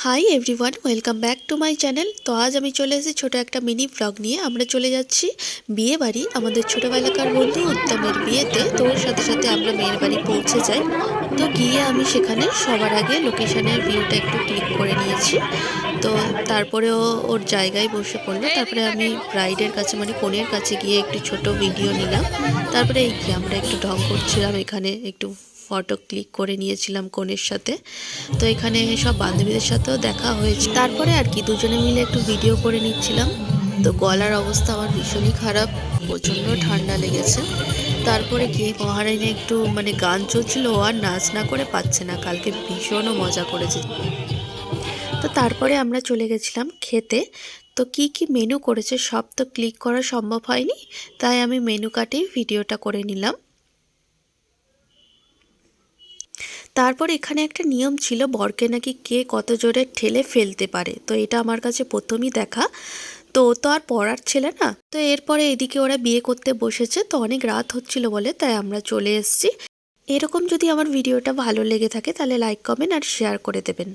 Hi everyone, welcome back to my channel. তো আজ আমি চলে এসেছি ছোটো একটা মিনি ব্লগ নিয়ে। আমরা চলে যাচ্ছি বিয়ে বাড়ি, আমাদের ছোটোবেলাকার বন্ধু উত্তমের বিয়েতে। তো ওর সাথে সাথে আমরা মেয়ের বাড়ি পৌঁছে যাই। তো গিয়ে আমি সেখানে সবার আগে লোকেশনের ভিউটা একটু ক্লিক করে নিয়েছি। তো তারপরে ওর জায়গায় বসে পড়লো। তারপরে আমি ব্রাইডের কাছে মানে কনের কাছে গিয়ে একটু ছোট ভিডিও নিলাম। তারপরে এই কি আমরা একটু ঢং করছিলাম, এখানে একটু ফটো ক্লিক করে নিয়েছিলাম কনের সাথে। তো এখানে সব বান্ধবীদের সাথেও দেখা হয়েছে। তারপরে আর কি দুজনে মিলে একটু ভিডিও করে নিচ্ছিলাম। তো গলার অবস্থা আমার ভীষণই খারাপ, প্রচণ্ড ঠান্ডা লেগেছে। তারপরে গিয়ে মহারানী একটু মানে গান চলছিল, ও আর নাচ না করে পাচ্ছে না। কালকে ভীষণও মজা করেছে। তো তারপরে আমরা চলে গেছিলাম খেতে। তো কি কি মেনু করেছে সব তো ক্লিক করা সম্ভব হয়নি, তাই আমি মেনু কার্ডেই ভিডিওটা করে নিলাম। তারপর এখানে একটা নিয়ম ছিল, বরকে নাকি কে কত জোরে ঠেলে ফেলতে পারে। তো এটা আমার কাছে প্রথমই দেখা। তো ও তো আর পড়ার ছেলে না। তো এরপরে এদিকে ওরা বিয়ে করতে বসেছে। তো অনেক রাত হচ্ছিল বলে তাই আমরা চলে এসেছি। এরকম যদি আমার ভিডিওটা ভালো লেগে থাকে তাহলে লাইক, কমেন্ট আর শেয়ার করে দেবেন।